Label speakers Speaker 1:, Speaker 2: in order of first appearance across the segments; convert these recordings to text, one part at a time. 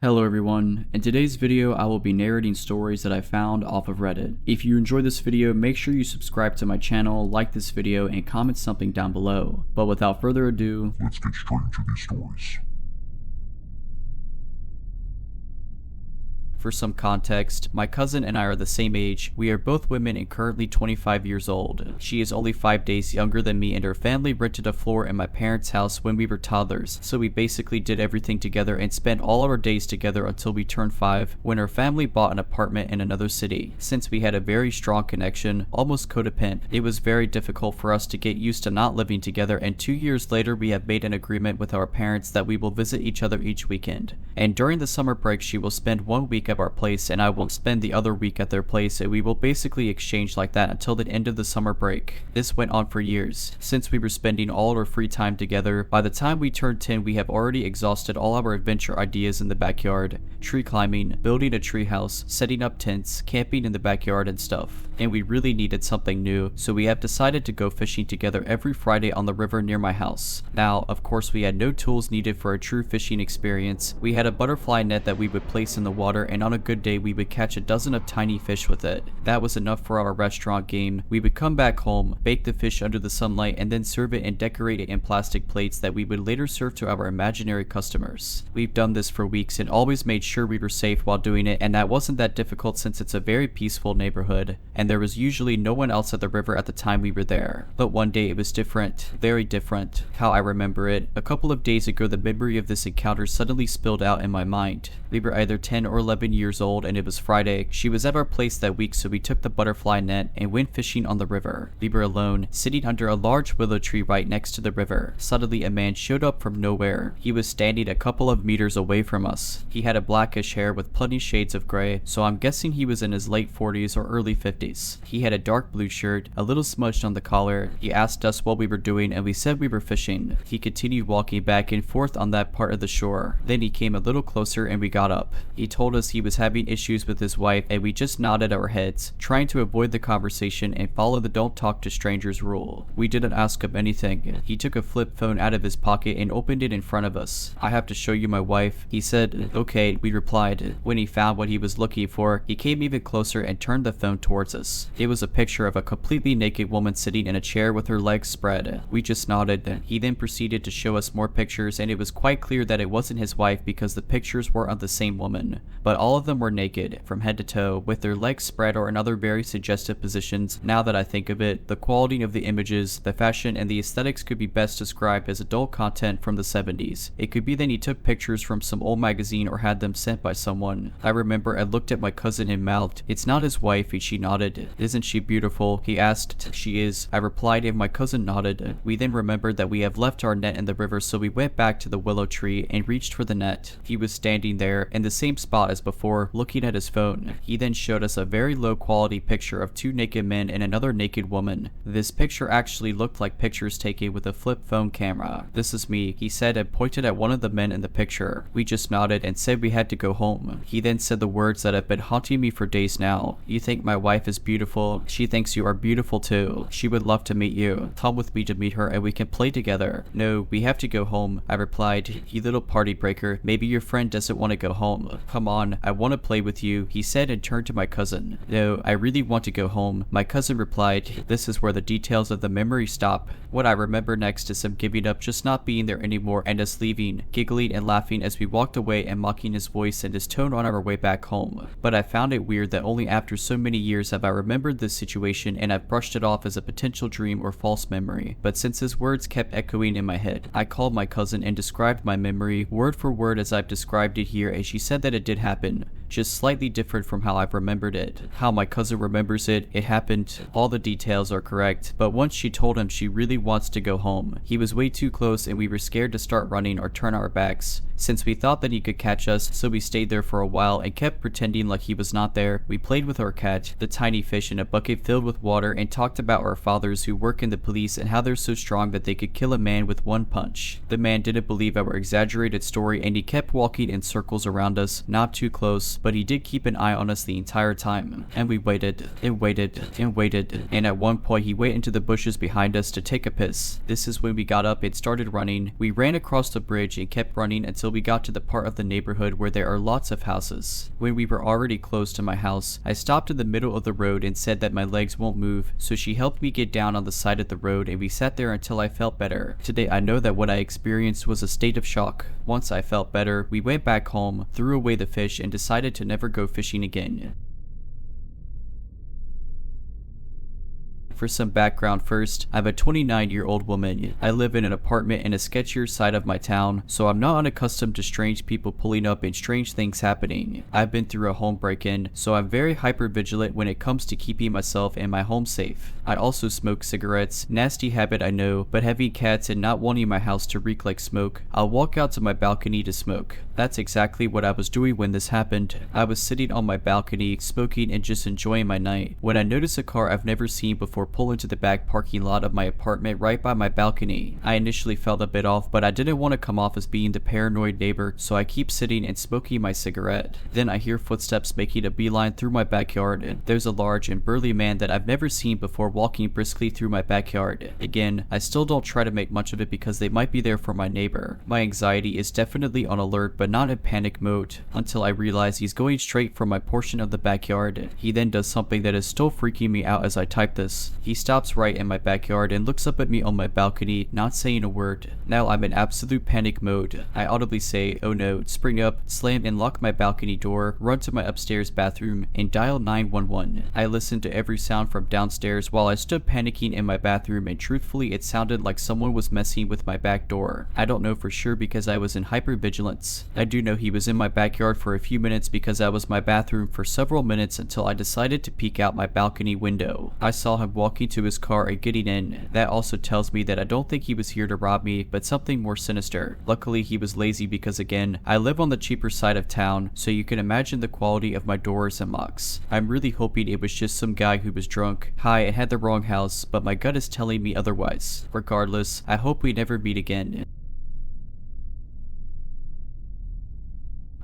Speaker 1: Hello everyone, in today's video I will be narrating stories that I found off of Reddit. If you enjoyed this video, make sure you subscribe to my channel, like this video, and comment something down below. But without further ado,
Speaker 2: let's get straight into these stories.
Speaker 1: For some context, my cousin and I are the same age. We are both women and currently 25 years old. She is only 5 days younger than me, and her family rented a floor in my parents' house when we were toddlers, so we basically did everything together and spent all our days together until we turned 5, when her family bought an apartment in another city. Since we had a very strong connection, almost codependent, it was very difficult for us to get used to not living together, and 2 years later we have made an agreement with our parents that we will visit each other each weekend. And during the summer break she will spend 1 week at our place and I will spend the other week at their place, and we will basically exchange like that until the end of the summer break. This went on for years. Since we were spending all our free time together, by the time we turned 10 we have already exhausted all our adventure ideas in the backyard. Tree climbing, building a tree house, setting up tents, camping in the backyard and stuff. And we really needed something new, so we have decided to go fishing together every Friday on the river near my house. Now, of course we had no tools needed for a true fishing experience. We had a butterfly net that we would place in the water, and on a good day we would catch a dozen of tiny fish with it. That was enough for our restaurant game. We would come back home, bake the fish under the sunlight, and then serve it and decorate it in plastic plates that we would later serve to our imaginary customers. We've done this for weeks and always made sure we were safe while doing it, and that wasn't that difficult since it's a very peaceful neighborhood, and there was usually no one else at the river at the time we were there. But one day it was different, very different. How I remember it, a couple of days ago the memory of this encounter suddenly spilled out in my mind. We were either 10 or 11 years old and it was Friday. She was at our place that week, so we took the butterfly net and went fishing on the river. We were alone, sitting under a large willow tree right next to the river. Suddenly a man showed up from nowhere. He was standing a couple of meters away from us. He had a blackish hair with plenty shades of gray, so I'm guessing he was in his late 40s or early 50s. He had a dark blue shirt, a little smudged on the collar. He asked us what we were doing and we said we were fishing. He continued walking back and forth on that part of the shore. Then he came a little closer and we got up. He told us he was having issues with his wife, and we just nodded our heads, trying to avoid the conversation and follow the don't talk to strangers rule. We didn't ask him anything. He took a flip phone out of his pocket and opened it in front of us. "I have to show you my wife," he said. "Okay," we replied. When he found what he was looking for, he came even closer and turned the phone towards us. It was a picture of a completely naked woman sitting in a chair with her legs spread. We just nodded. He then proceeded to show us more pictures, and it was quite clear that it wasn't his wife because the pictures were of the same woman, but all of them were naked from head to toe, with their legs spread or in other very suggestive positions. Now that I think of it, the quality of the images, the fashion, and the aesthetics could be best described as adult content from the 70s. It could be that he took pictures from some old magazine or had them sent by someone. I remember I looked at my cousin and mouthed, "It's not his wife," and she nodded. "Isn't she beautiful?" he asked. "She is," I replied, and my cousin nodded. We then remembered that we have left our net in the river, so we went back to the willow tree and reached for the net. He was standing there in the same spot as before, looking at his phone. He then showed us a very low quality picture of 2 naked men and another naked woman. This picture actually looked like pictures taken with a flip phone camera. "This is me," he said, and pointed at one of the men in the picture. We just nodded and said we had to go home. He then said the words that have been haunting me for days now. "You think my wife is beautiful? She thinks you are beautiful too. She would love to meet you. Come with me to meet her and we can play together." "No, we have to go home," I replied. "You little party breaker. Maybe your friend doesn't want to go home. Come on, I want to play with you," he said, and turned to my cousin. "No, I really want to go home," my cousin replied. This is where the details of the memory stop. What I remember next is him giving up, just not being there anymore, and us leaving, giggling and laughing as we walked away and mocking his voice and his tone on our way back home. But I found it weird that only after so many years have I remembered this situation, and I've brushed it off as a potential dream or false memory. But since his words kept echoing in my head, I called my cousin and described my memory word for word as I've described it here, and she said that it did happen, just slightly different from how I've remembered it. How my cousin remembers it, it happened. All the details are correct, but once she told him she really wants to go home. He was way too close and we were scared to start running or turn our backs, since we thought that he could catch us, so we stayed there for a while and kept pretending like he was not there. We played with our cat, the tiny fish, in a bucket filled with water, and talked about our fathers who work in the police and how they're so strong that they could kill a man with one punch. The man didn't believe our exaggerated story and he kept walking in circles around us, not too close, house, but he did keep an eye on us the entire time. And we waited, and waited, and waited, and at one point he went into the bushes behind us to take a piss. This is when we got up and started running. We ran across the bridge and kept running until we got to the part of the neighborhood where there are lots of houses. When we were already close to my house, I stopped in the middle of the road and said that my legs won't move, so she helped me get down on the side of the road and we sat there until I felt better. Today I know that what I experienced was a state of shock. Once I felt better, we went back home, threw away the fish, and decided to never go fishing again. For some background first, I'm a 29-year-old woman. I live in an apartment in a sketchier side of my town, so I'm not unaccustomed to strange people pulling up and strange things happening. I've been through a home break-in, so I'm very hyper-vigilant when it comes to keeping myself and my home safe. I also smoke cigarettes, nasty habit I know, but having cats and not wanting my house to reek like smoke, I'll walk out to my balcony to smoke. That's exactly what I was doing when this happened. I was sitting on my balcony, smoking and just enjoying my night, when I noticed a car I've never seen before pull into the back parking lot of my apartment right by my balcony. I initially felt a bit off, but I didn't want to come off as being the paranoid neighbor, so I keep sitting and smoking my cigarette. Then I hear footsteps making a beeline through my backyard. There's a large and burly man that I've never seen before walking briskly through my backyard. Again, I still don't try to make much of it because they might be there for my neighbor. My anxiety is definitely on alert, but not in panic mode, until I realize he's going straight for my portion of the backyard. He then does something that is still freaking me out as I type this. He stops right in my backyard and looks up at me on my balcony, not saying a word. Now I'm in absolute panic mode. I audibly say, "Oh no," spring up, slam and lock my balcony door, run to my upstairs bathroom, and dial 911. I listened to every sound from downstairs while I stood panicking in my bathroom, and truthfully it sounded like someone was messing with my back door. I don't know for sure because I was in hypervigilance. I do know he was in my backyard for a few minutes because I was my bathroom for several minutes until I decided to peek out my balcony window. I saw him walking to his car and getting in. That also tells me that I don't think he was here to rob me, but something more sinister. Luckily he was lazy because again, I live on the cheaper side of town, so you can imagine the quality of my doors and locks. I'm really hoping it was just some guy who was drunk, high, and had the wrong house, but my gut is telling me otherwise. Regardless, I hope we never meet again.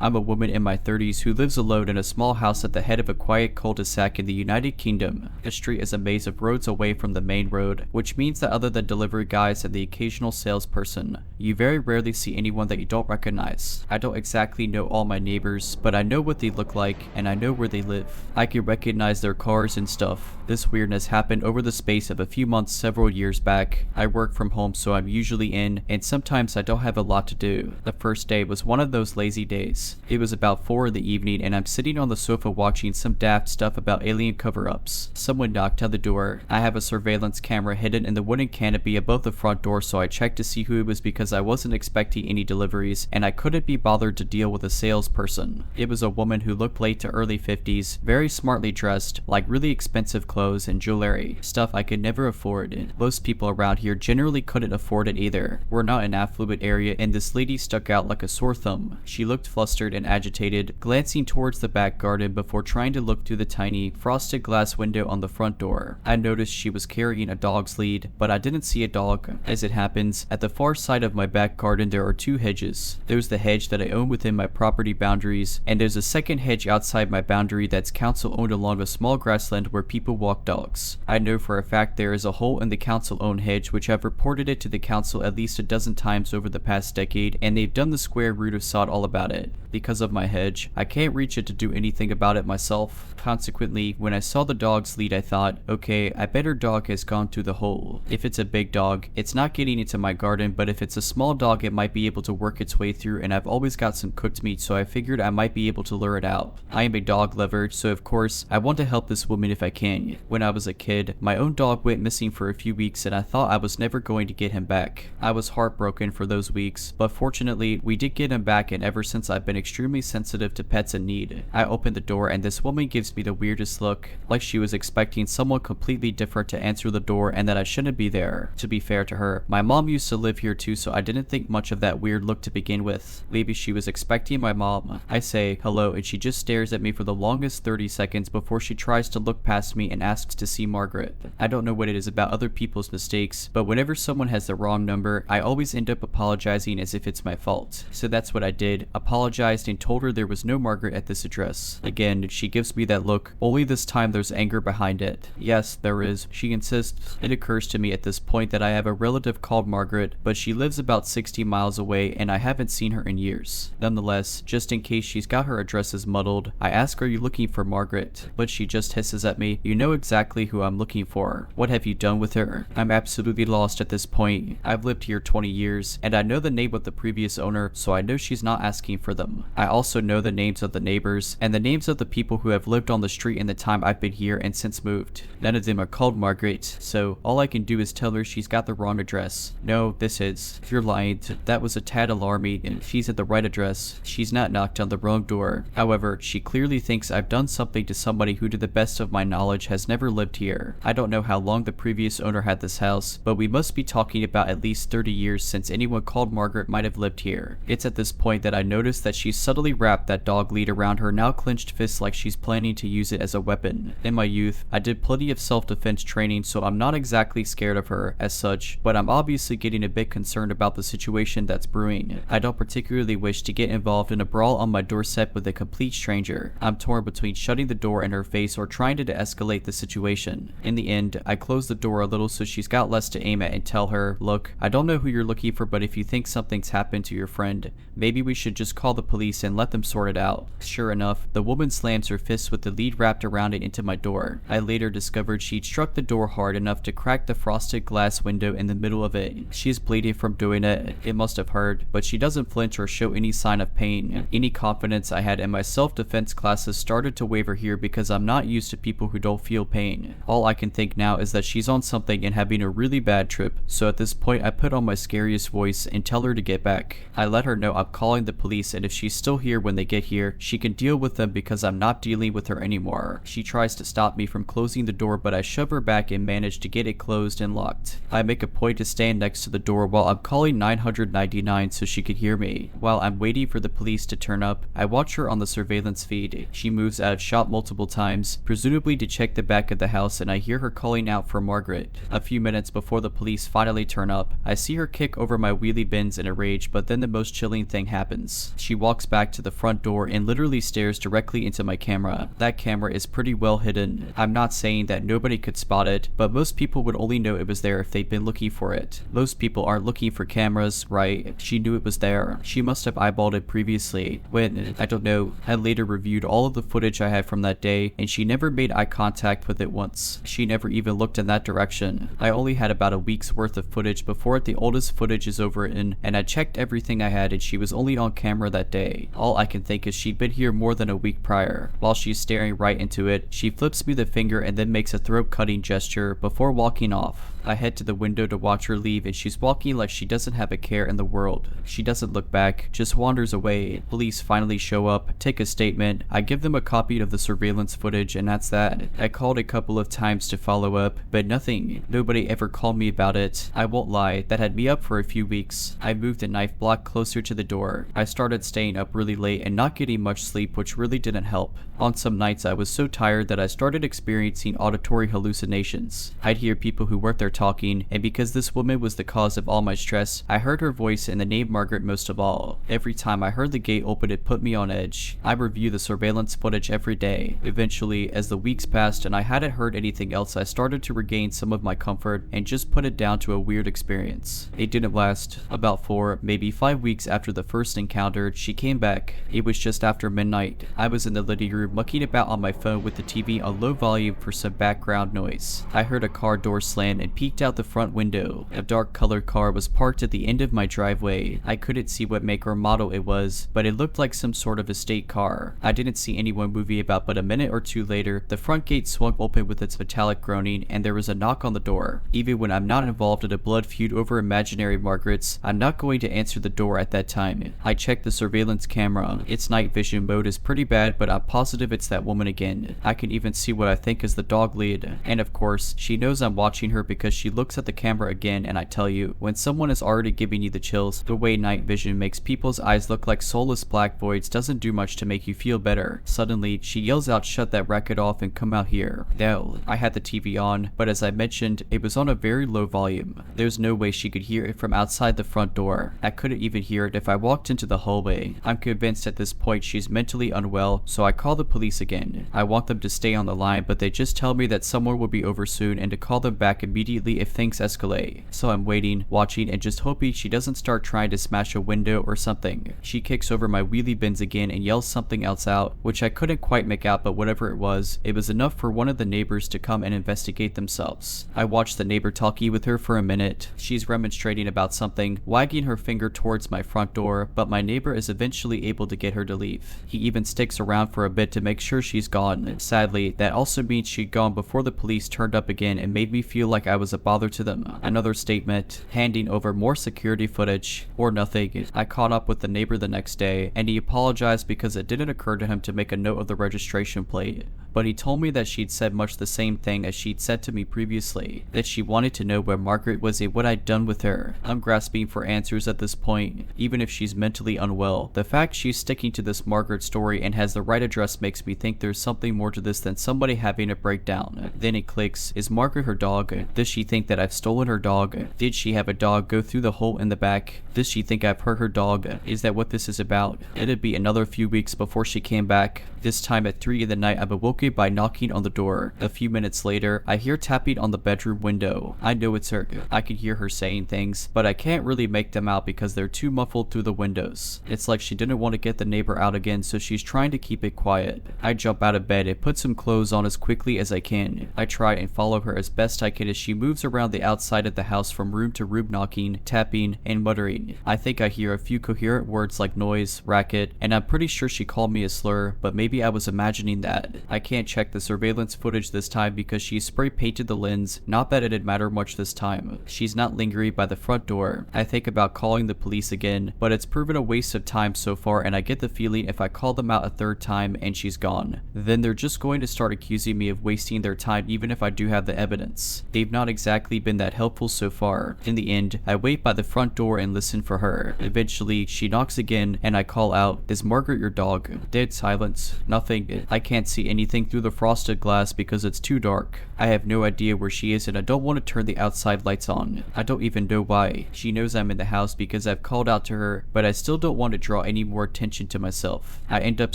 Speaker 1: I'm a woman in my 30s who lives alone in a small house at the head of a quiet cul-de-sac in the United Kingdom. The street is a maze of roads away from the main road, which means that other than delivery guys and the occasional salesperson, you very rarely see anyone that you don't recognize. I don't exactly know all my neighbors, but I know what they look like and I know where they live. I can recognize their cars and stuff. This weirdness happened over the space of a few months several years back. I work from home, so I'm usually in, and sometimes I don't have a lot to do. The first day was one of those lazy days. It was about 4 in the evening and I'm sitting on the sofa watching some daft stuff about alien cover-ups. Someone knocked on the door. I have a surveillance camera hidden in the wooden canopy above the front door, so I checked to see who it was because I wasn't expecting any deliveries and I couldn't be bothered to deal with a salesperson. It was a woman who looked late to early 50s, very smartly dressed, like really expensive clothes and jewelry, stuff I could never afford. Most people around here generally couldn't afford it either. We're not an affluent area and this lady stuck out like a sore thumb. She looked flustered and agitated, glancing towards the back garden before trying to look through the tiny, frosted glass window on the front door. I noticed she was carrying a dog's lead, but I didn't see a dog. As it happens, at the far side of my back garden there are 2 hedges. There's the hedge that I own within my property boundaries, and there's a second hedge outside my boundary that's council owned along a small grassland where people walk dogs. I know for a fact there is a hole in the council owned hedge, which I've reported it to the council at least a dozen times over the past decade, and they've done the square root of sod all about it. Because of my hedge, I can't reach it to do anything about it myself. Consequently, when I saw the dog's lead I thought, okay, I bet her dog has gone through the hole. If it's a big dog, it's not getting into my garden, but if it's a small dog it might be able to work its way through, and I've always got some cooked meat, so I figured I might be able to lure it out. I am a dog lover, so of course, I want to help this woman if I can. When I was a kid, my own dog went missing for a few weeks and I thought I was never going to get him back. I was heartbroken for those weeks, but fortunately, we did get him back, and ever since I've been extremely sensitive to pets in need. I opened the door and this woman gives me the weirdest look, like she was expecting someone completely different to answer the door and that I shouldn't be there. To be fair to her, my mom used to live here too, so I didn't think much of that weird look to begin with. Maybe she was expecting my mom. I say hello and she just stares at me for the longest 30 seconds before she tries to look past me and asks to see Margaret. I don't know what it is about other people's mistakes, but whenever someone has the wrong number, I always end up apologizing as if it's my fault. So that's what I did, apologized apologized and told her there was no Margaret at this address. Again, she gives me that look, only this time there's anger behind it. Yes, there is. She insists. It occurs to me at this point that I have a relative called Margaret, but she lives about 60 miles away and I haven't seen her in years. Nonetheless, just in case she's got her addresses muddled, I ask, are you looking for Margaret? But she just hisses at me, you know exactly who I'm looking for. What have you done with her? I'm absolutely lost at this point. I've lived here 20 years, and I know the name of the previous owner, so I know she's not asking for them. I also know the names of the neighbors, and the names of the people who have lived on the street in the time I've been here and since moved. None of them are called Margaret, so all I can do is tell her she's got the wrong address. No, this is. You're lying. That was a tad alarming, and she's at the right address. She's not knocked on the wrong door. However, she clearly thinks I've done something to somebody who, to the best of my knowledge, has never lived here. I don't know how long the previous owner had this house, but we must be talking about at least 30 years since anyone called Margaret might have lived here. It's at this point that I notice that she's subtly wrapped that dog lead around her now clenched fist like she's planning to use it as a weapon. In my youth, I did plenty of self-defense training, so I'm not exactly scared of her as such, but I'm obviously getting a bit concerned about the situation that's brewing. I don't particularly wish to get involved in a brawl on my doorstep with a complete stranger. I'm torn between shutting the door in her face or trying to de-escalate the situation. In the end, I close the door a little so she's got less to aim at and tell her, look, I don't know who you're looking for, but if you think something's happened to your friend, maybe we should just call the police and let them sort it out. Sure enough, the woman slams her fist with the lead wrapped around it into my door. I later discovered she'd struck the door hard enough to crack the frosted glass window in the middle of it. She's bleeding from doing it. It must have hurt, but she doesn't flinch or show any sign of pain. Any confidence I had in my self-defense classes started to waver here because I'm not used to people who don't feel pain. All I can think now is that she's on something and having a really bad trip, so at this point I put on my scariest voice and tell her to get back. I let her know I'm calling the police, and if she's still here when they get here, she can deal with them because I'm not dealing with her anymore. She tries to stop me from closing the door, but I shove her back and manage to get it closed and locked. I make a point to stand next to the door while I'm calling 999 so she could hear me. While I'm waiting for the police to turn up, I watch her on the surveillance feed. She moves out of shot multiple times, presumably to check the back of the house, and I hear her calling out for Margaret. A few minutes before the police finally turn up, I see her kick over my wheelie bins in a rage, but then the most chilling thing happens. She walks back to the front door and literally stares directly into my camera. That camera is pretty well hidden. I'm not saying that nobody could spot it, but most people would only know it was there if they'd been looking for it. Most people aren't looking for cameras, right? She knew it was there. She must have eyeballed it previously. When, I don't know, I later reviewed all of the footage I had from that day, and she never made eye contact with it once. She never even looked in that direction. I only had about a week's worth of footage before the oldest footage is overwritten, and I checked everything I had and she was only on camera that day. All I can think is she'd been here more than a week prior. While she's staring right into it, she flips me the finger and then makes a throat-cutting gesture before walking off. I head to the window to watch her leave, and she's walking like she doesn't have a care in the world. She doesn't look back, just wanders away. Police finally show up, take a statement. I give them a copy of the surveillance footage, and that's that. I called a couple of times to follow up, but nothing. Nobody ever called me about it. I won't lie, that had me up for a few weeks. I moved a knife block closer to the door. I started staying up really late and not getting much sleep, which really didn't help. On some nights I was so tired that I started experiencing auditory hallucinations. I'd hear people who worked there talking, and because this woman was the cause of all my stress, I heard her voice and the name Margaret most of all. Every time I heard the gate open, it put me on edge. I review the surveillance footage every day. Eventually, as the weeks passed and I hadn't heard anything else, I started to regain some of my comfort and just put it down to a weird experience. It didn't last. About 4, maybe 5 weeks after the first encounter, she came back. It was just after midnight. I was in the living room mucking about on my phone with the TV on low volume for some background noise. I heard a car door slam and peeked out the front window. A dark colored car was parked at the end of my driveway. I couldn't see what make or model it was, but it looked like some sort of estate car. I didn't see anyone moving about, but a minute or two later, the front gate swung open with its metallic groaning, and there was a knock on the door. Even when I'm not involved in a blood feud over imaginary Margarets, I'm not going to answer the door at that time. I checked the surveillance camera. Its night vision mode is pretty bad, but I'm positive it's that woman again. I can even see what I think is the dog lead. And of course, she knows I'm watching her because because she looks at the camera again, and I tell you, when someone is already giving you the chills, the way night vision makes people's eyes look like soulless black voids doesn't do much to make you feel better. Suddenly, she yells out, "Shut that racket off and come out here." Now, I had the TV on, but as I mentioned, it was on a very low volume. There's no way she could hear it from outside the front door. I couldn't even hear it if I walked into the hallway. I'm convinced at this point she's mentally unwell, so I call the police again. I want them to stay on the line, but they just tell me that someone will be over soon and to call them back immediately if things escalate. So I'm waiting, watching, and just hoping she doesn't start trying to smash a window or something. She kicks over my wheelie bins again and yells something else out, which I couldn't quite make out, but whatever it was enough for one of the neighbors to come and investigate themselves. I watched the neighbor talkie with her for a minute. She's remonstrating about something, wagging her finger towards my front door, but my neighbor is eventually able to get her to leave. He even sticks around for a bit to make sure she's gone. Sadly, that also means she'd gone before the police turned up again and made me feel like I was a bother to them. Another statement, handing over more security footage, or nothing. I caught up with the neighbor the next day, and he apologized because it didn't occur to him to make a note of the registration plate. But he told me that she'd said much the same thing as she'd said to me previously, that she wanted to know where Margaret was and what I'd done with her. I'm grasping for answers at this point, even if she's mentally unwell. The fact she's sticking to this Margaret story and has the right address makes me think there's something more to this than somebody having a breakdown. Then it clicks. Is Margaret her dog? Does she think that I've stolen her dog? Did she have a dog go through the hole in the back? Does she think I've hurt her dog? Is that what this is about? It'd be another few weeks before she came back. This time at 3 in the night, I'm awoken by knocking on the door. A few minutes later, I hear tapping on the bedroom window. I know it's her. I can hear her saying things, but I can't really make them out because they're too muffled through the windows. It's like she didn't want to get the neighbor out again, so she's trying to keep it quiet. I jump out of bed and put some clothes on as quickly as I can. I try and follow her as best I can as she moves around the outside of the house from room to room, knocking, tapping, and muttering. I think I hear a few coherent words like noise, racket, and I'm pretty sure she called me a slur, but maybe I was imagining that. I can't check the surveillance footage this time because she spray painted the lens, not that it'd matter much this time. She's not lingering by the front door. I think about calling the police again, but it's proven a waste of time so far, and I get the feeling if I call them out a third time and she's gone, then they're just going to start accusing me of wasting their time even if I do have the evidence. They've not exactly been that helpful so far. In the end, I wait by the front door and listen for her. Eventually, she knocks again and I call out, "Is Margaret your dog?" Dead silence. Nothing. I can't see anything through the frosted glass because it's too dark. I have no idea where she is and I don't want to turn the outside lights on. I don't even know why. She knows I'm in the house because I've called out to her, but I still don't want to draw any more attention to myself. I end up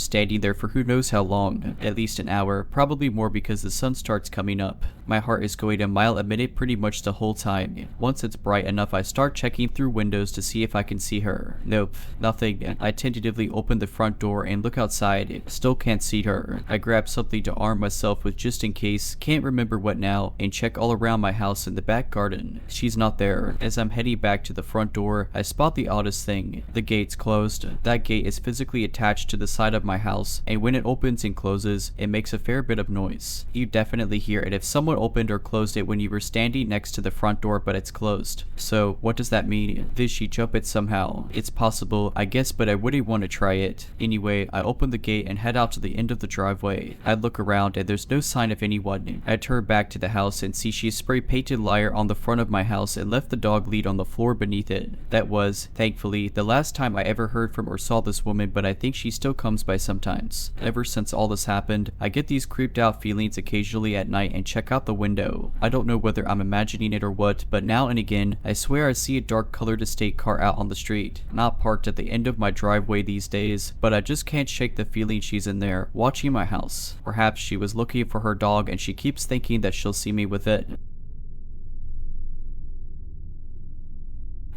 Speaker 1: standing there for who knows how long. At least an hour, probably more because the sun starts coming up. My heart is going a mile a minute pretty much the whole time. Once it's bright enough, I start checking through windows to see if I can see her. Nope, nothing. I tentatively open the front door and look outside. Still can't see her. I grab something to arm myself with just in case, can't remember what now, and check all around my house in the back garden. She's not there. As I'm heading back to the front door, I spot the oddest thing. The gate's closed. That gate is physically attached to the side of my house, and when it opens and closes, it makes a fair bit of noise. You definitely hear it if someone opened or closed it when you were standing next to the front door, but it's closed. So, what does that mean? Did she jump it somehow? It's possible, I guess, but I wouldn't want to try it. Anyway, I open the gate and head out to the end of the driveway. I look around and there's no sign of anyone. I turn back to the house and see she spray painted liar on the front of my house and left the dog lead on the floor beneath it. That was, thankfully, the last time I ever heard from or saw this woman, but I think she still comes by sometimes. Ever since all this happened, I get these creeped out feelings occasionally at night and check out the window. I don't know whether I'm imagining it or what, but now and again, I swear I see a dark colored estate car out on the street. Not parked at the end of my driveway these days, but I just can't shake the feeling she's in there, watching my house. Perhaps she was looking for her dog and she keeps thinking that she'll see me with it.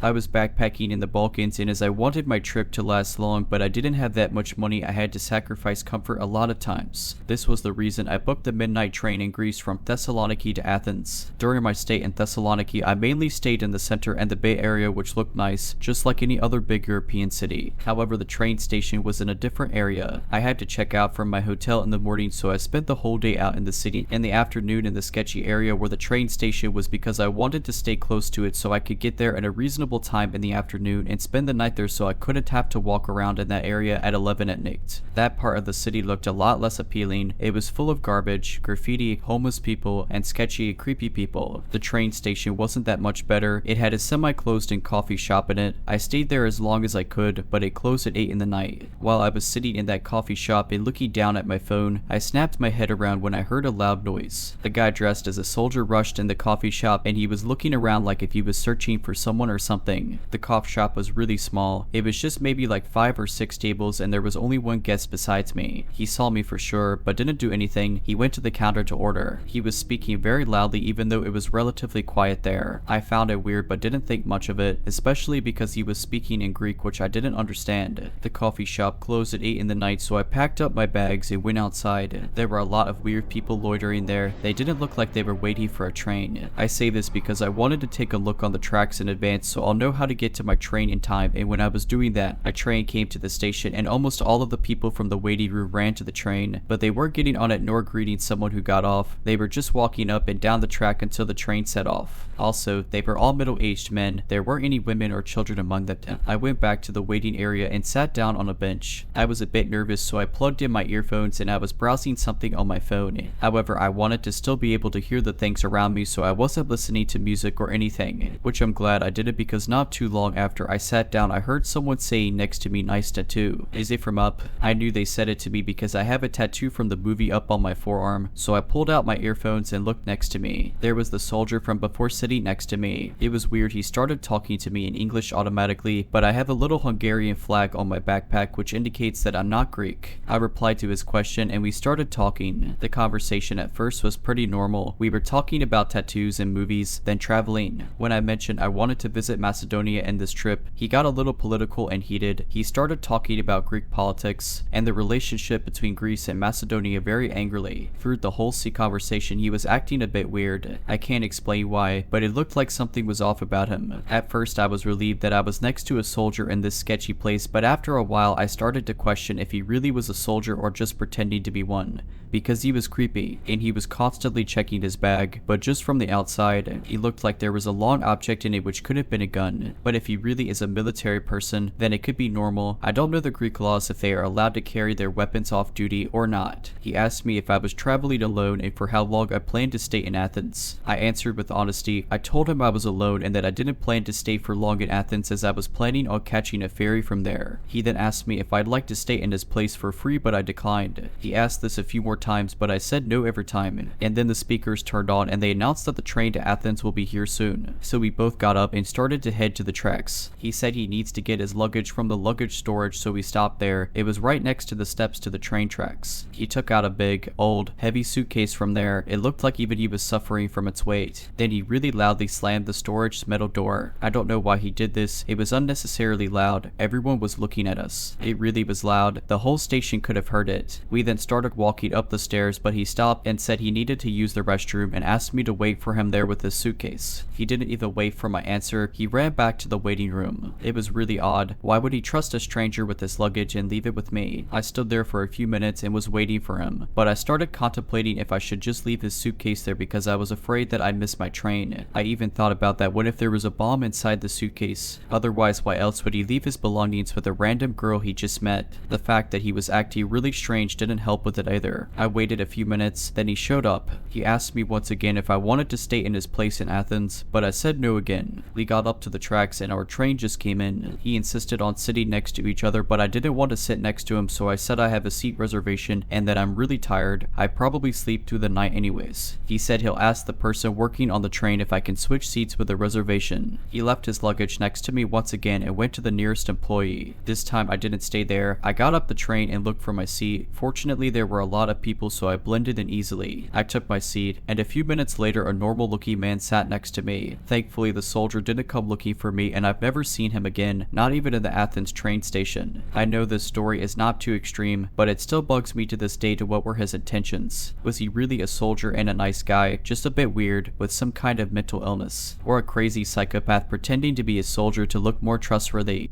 Speaker 1: I was backpacking in the Balkans, and as I wanted my trip to last long, but I didn't have that much money, I had to sacrifice comfort a lot of times. This was the reason I booked the midnight train in Greece from Thessaloniki to Athens. During my stay in Thessaloniki, I mainly stayed in the center and the Bay Area, which looked nice, just like any other big European city. However, the train station was in a different area. I had to check out from my hotel in the morning, so I spent the whole day out in the city. In the afternoon in the sketchy area where the train station was because I wanted to stay close to it so I could get there in a reasonable available time in the afternoon and spend the night there so I couldn't have to walk around in that area at 11 at night. That part of the city looked a lot less appealing. It was full of garbage, graffiti, homeless people, and sketchy, creepy people. The train station wasn't that much better. It had a semi-closed in coffee shop in it. I stayed there as long as I could, but it closed at 8 in the night. While I was sitting in that coffee shop and looking down at my phone, I snapped my head around when I heard a loud noise. The guy dressed as a soldier rushed in the coffee shop and he was looking around like if he was searching for someone or something. The coffee shop was really small. It was just maybe like 5 or 6 tables and there was only one guest besides me. He saw me for sure, but didn't do anything. He went to the counter to order. He was speaking very loudly even though it was relatively quiet there. I found it weird but didn't think much of it, especially because he was speaking in Greek which I didn't understand. The coffee shop closed at 8 in the night, so I packed up my bags and went outside. There were a lot of weird people loitering there. They didn't look like they were waiting for a train. I say this because I wanted to take a look on the tracks in advance so I'll know how to get to my train in time, and when I was doing that, a train came to the station and almost all of the people from the waiting room ran to the train, but they weren't getting on it nor greeting someone who got off. They were just walking up and down the track until the train set off. Also, they were all middle-aged men. There weren't any women or children among them. I went back to the waiting area and sat down on a bench. I was a bit nervous, so I plugged in my earphones and I was browsing something on my phone. However, I wanted to still be able to hear the things around me, so I wasn't listening to music or anything, which I'm glad I did it because not too long after I sat down, I heard someone saying next to me, "Nice tattoo. Is it from Up?" I knew they said it to me because I have a tattoo from the movie Up on my forearm, so I pulled out my earphones and looked next to me. There was the soldier from before sitting next to me. It was weird. He started talking to me in English automatically, but I have a little Hungarian flag on my backpack which indicates that I'm not Greek. I replied to his question and we started talking. The conversation at first was pretty normal. We were talking about tattoos and movies, then traveling. When I mentioned I wanted to visit Macedonia in this trip, he got a little political and heated. He started talking about Greek politics and the relationship between Greece and Macedonia very angrily. Through the whole conversation, he was acting a bit weird. I can't explain why, but it looked like something was off about him. At first, I was relieved that I was next to a soldier in this sketchy place, but after a while, I started to question if he really was a soldier or just pretending to be one, because he was creepy, and he was constantly checking his bag, but just from the outside, he looked like there was a long object in it which could have been a gun. But if he really is a military person, then it could be normal. I don't know the Greek laws if they are allowed to carry their weapons off duty or not. He asked me if I was traveling alone and for how long I planned to stay in Athens. I answered with honesty. I told him I was alone and that I didn't plan to stay for long in Athens as I was planning on catching a ferry from there. He then asked me if I'd like to stay in his place for free, but I declined. He asked this a few more times, but I said no every time. And then the speakers turned on and they announced that the train to Athens will be here soon. So we both got up and started to head to the tracks. He said he needs to get his luggage from the luggage storage, so we stopped there. It was right next to the steps to the train tracks. He took out a big, old, heavy suitcase from there. It looked like even he was suffering from its weight. Then he really loudly slammed the storage metal door. I don't know why he did this. It was unnecessarily loud. Everyone was looking at us. It really was loud. The whole station could have heard it. We then started walking up the stairs, but he stopped and said he needed to use the restroom and asked me to wait for him there with his suitcase. He didn't even wait for my answer. He ran back to the waiting room. It was really odd. Why would he trust a stranger with his luggage and leave it with me? I stood there for a few minutes and was waiting for him, but I started contemplating if I should just leave his suitcase there because I was afraid that I'd miss my train. I even thought about that. What if there was a bomb inside the suitcase? Otherwise, why else would he leave his belongings with a random girl he just met? The fact that he was acting really strange didn't help with it either. I waited a few minutes, then he showed up. He asked me once again if I wanted to stay in his place in Athens, but I said no again. We got up to the tracks and our train just came in. He insisted on sitting next to each other, but I didn't want to sit next to him, so I said I have a seat reservation and that I'm really tired. I probably sleep through the night anyways. He said he'll ask the person working on the train if I can switch seats with a reservation. He left his luggage next to me once again and went to the nearest employee. This time I didn't stay there. I got up the train and looked for my seat. Fortunately, there were a lot of people, so I blended in easily. I took my seat, and a few minutes later a normal looking man sat next to me. Thankfully, the soldier didn't come looking for me, and I've never seen him again, not even in the Athens train station. I know this story is not too extreme, but it still bugs me to this day to what were his intentions. Was he really a soldier and a nice guy, just a bit weird, with some kind of mental illness? Or a crazy psychopath pretending to be a soldier to look more trustworthy?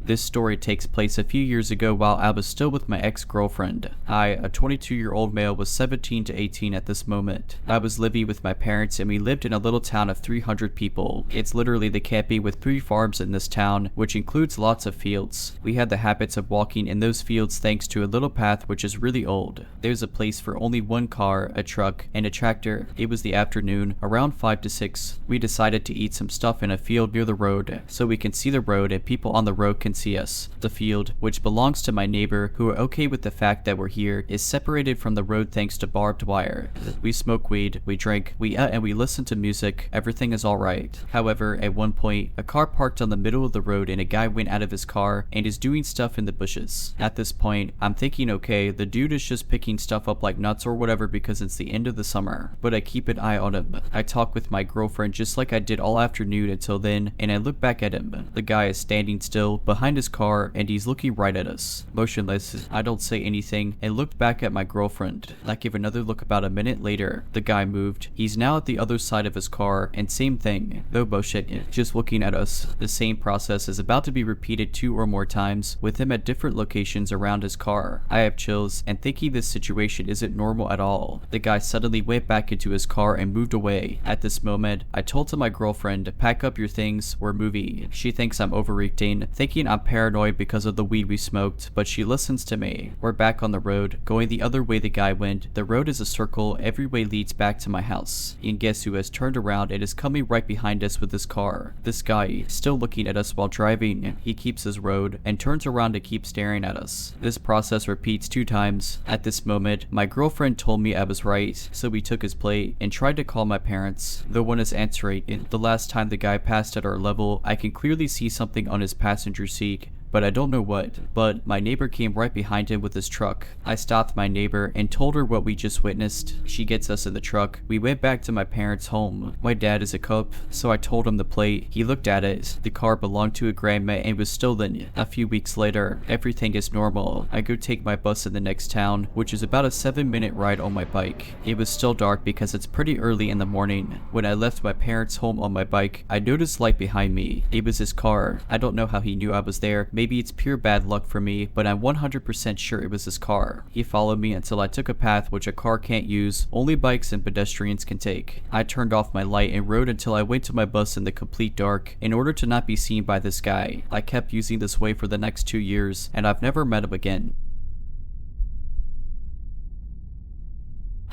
Speaker 1: This story takes place a few years ago while I was still with my ex-girlfriend. I, a 22-year-old male, was 17 to 18 at this moment. I was living with my parents and we lived in a little town of 300 people. It's literally the camping with 3 farms in this town, which includes lots of fields. We had the habits of walking in those fields thanks to a little path which is really old. There's a place for only one car, a truck, and a tractor. It was the afternoon, around 5 to 6. We decided to eat some stuff in a field near the road, so we can see the road and people on the road can see us. The field, which belongs to my neighbor, who are okay with the fact that we're here, is separated from the road thanks to barbed wire. We smoke weed, we drink, we eat, and we listen to music. Everything is alright. However, at one point, a car parked on the middle of the road and a guy went out of his car and is doing stuff in the bushes. At this point, I'm thinking, okay, the dude is just picking stuff up like nuts or whatever because it's the end of the summer, but I keep an eye on him. I talk with my girlfriend just like I did all afternoon until then, and I look back at him. The guy is standing still behind his car and he's looking right at us. Motionless, I don't say anything and looked back at my girlfriend. I give another look about a minute later. The guy moved. He's now at the other side of his car and same thing. No bullshit, just looking at us. The same process is about to be repeated 2 or more times with him at different locations around his car. I have chills and thinking this situation isn't normal at all. The guy suddenly went back into his car and moved away. At this moment, I told to my girlfriend, pack up your things, we're moving. She thinks I'm overreacting, thinking I'm paranoid because of the weed we smoked, but she listens to me. We're back on the road, going the other way the guy went. The road is a circle, every way leads back to my house. And guess who has turned around and is coming right behind us with his car? This guy, still looking at us while driving. He keeps his road and turns around to keep staring at us. This process repeats 2 times. At this moment, my girlfriend told me I was right, so we took his plate and tried to call my parents. No one is answering. The last time the guy passed at our level, I can clearly see something on his passenger seat, but I don't know what. But my neighbor came right behind him with his truck. I stopped my neighbor and told her what we just witnessed. She gets us in the truck. We went back to my parents' home. My dad is a cop, so I told him the plate. He looked at it. The car belonged to a grandma and was stolen. A few weeks later, everything is normal. I go take my bus in the next town, which is about a 7-minute ride on my bike. It was still dark because it's pretty early in the morning. When I left my parents' home on my bike, I noticed light behind me. It was his car. I don't know how he knew I was there. Maybe it's pure bad luck for me, but I'm 100% sure it was his car. He followed me until I took a path which a car can't use, only bikes and pedestrians can take. I turned off my light and rode until I went to my bus in the complete dark in order to not be seen by this guy. I kept using this way for the next 2 years, and I've never met him again.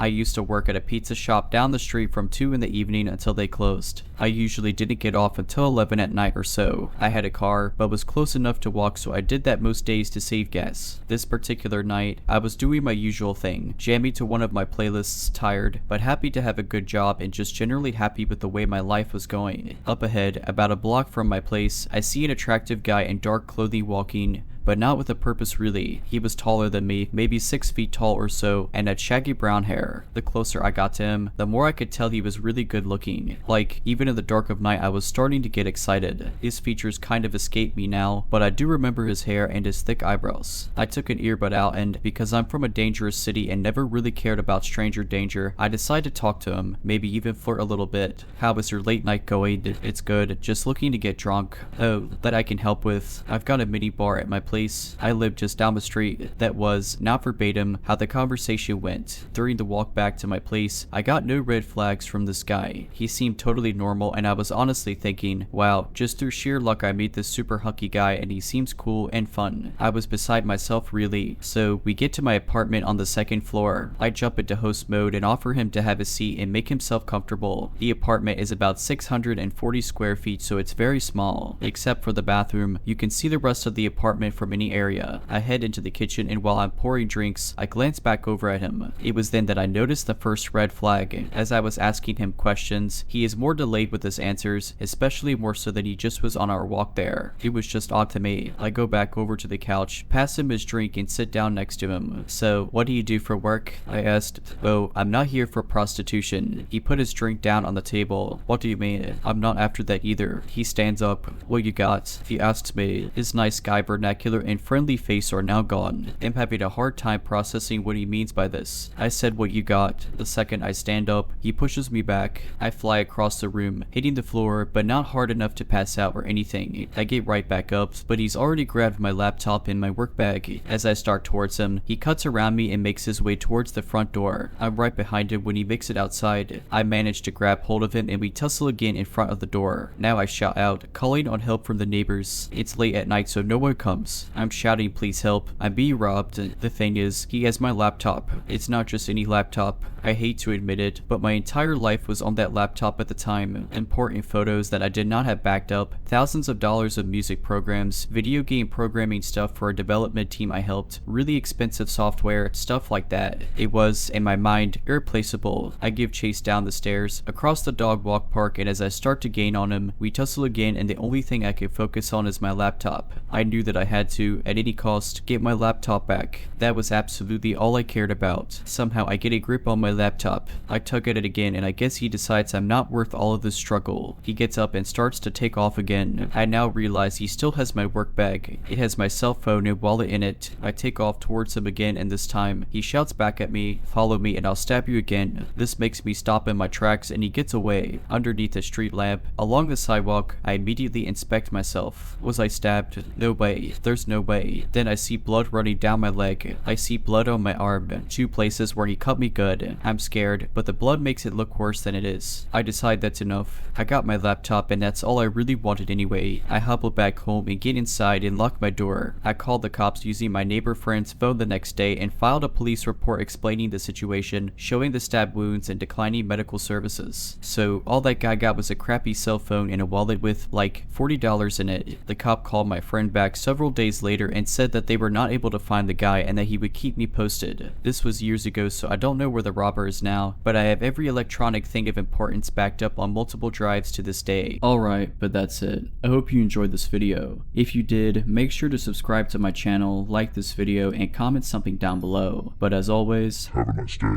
Speaker 1: I used to work at a pizza shop down the street from 2 in the evening until they closed. I usually didn't get off until 11 at night or so. I had a car, but was close enough to walk, so I did that most days to save gas. This particular night, I was doing my usual thing, jamming to one of my playlists, tired, but happy to have a good job and just generally happy with the way my life was going. Up ahead, about a block from my place, I see an attractive guy in dark clothing walking, but not with a purpose really. He was taller than me, maybe 6 feet tall or so, and had shaggy brown hair. The closer I got to him, the more I could tell he was really good looking. Like, even in the dark of night I was starting to get excited. His features kind of escape me now, but I do remember his hair and his thick eyebrows. I took an earbud out and, because I'm from a dangerous city and never really cared about stranger danger, I decided to talk to him, maybe even flirt a little bit. How is your late night going? It's good, just looking to get drunk. Oh, that I can help with. I've got a mini bar at my place. I lived just down the street. That was, not verbatim, how the conversation went. During the walk back to my place, I got no red flags from this guy. He seemed totally normal and I was honestly thinking, wow, just through sheer luck I meet this super hunky guy and he seems cool and fun. I was beside myself really. So we get to my apartment on the 2nd floor. I jump into host mode and offer him to have a seat and make himself comfortable. The apartment is about 640 square feet, so it's very small. Except for the bathroom, you can see the rest of the apartment from any area. I head into the kitchen and while I'm pouring drinks, I glance back over at him. It was then that I noticed the first red flag. As I was asking him questions, he is more delayed with his answers, especially more so than he just was on our walk there. It was just odd to me. I go back over to the couch, pass him his drink and sit down next to him. So, what do you do for work? I asked. Oh, I'm not here for prostitution. He put his drink down on the table. What do you mean? I'm not after that either. He stands up. What you got? He asks me. His nice guy vernacular killer and friendly face are now gone. I'm having a hard time processing what he means by this. I said, "What you got?" The second I stand up, he pushes me back. I fly across the room, hitting the floor, but not hard enough to pass out or anything. I get right back up, but he's already grabbed my laptop and my work bag. As I start towards him, he cuts around me and makes his way towards the front door. I'm right behind him when he makes it outside. I manage to grab hold of him and we tussle again in front of the door. Now I shout out, calling on help from the neighbors. It's late at night so no one comes. I'm shouting, "Please help, I'm being robbed." The thing is, he has my laptop. It's not just any laptop. I hate to admit it, but my entire life was on that laptop at the time. Important photos that I did not have backed up, thousands of dollars of music programs, video game programming stuff for a development team I helped, really expensive software, stuff like that. It was, in my mind, irreplaceable. I give chase down the stairs, across the dog walk park, and as I start to gain on him, we tussle again and the only thing I could focus on is my laptop. I knew that I had to, at any cost, get my laptop back. That was absolutely all I cared about. Somehow I get a grip on my laptop. I tug at it again and I guess he decides I'm not worth all of this struggle. He gets up and starts to take off again. I now realize he still has my work bag. It has my cell phone and wallet in it. I take off towards him again and this time, he shouts back at me, "Follow me and I'll stab you again." This makes me stop in my tracks and he gets away. Underneath a street lamp, along the sidewalk, I immediately inspect myself. Was I stabbed? No way. There's no way. Then I see blood running down my leg. I see blood on my arm. 2 places where he cut me good. I'm scared, but the blood makes it look worse than it is. I decide that's enough. I got my laptop and that's all I really wanted anyway. I hobble back home and get inside and lock my door. I called the cops using my neighbor friend's phone the next day and filed a police report explaining the situation, showing the stab wounds and declining medical services. So all that guy got was a crappy cell phone and a wallet with like $40 in it. The cop called my friend back several days later and said that they were not able to find the guy and that he would keep me posted. This was years ago so I don't know where the robber is now, but I have every electronic thing of importance backed up on multiple drives to this day. Alright, but that's it. I hope you enjoyed this video. If you did, make sure to subscribe to my channel, like this video, and comment something down below. But as always,
Speaker 2: Have a nice day.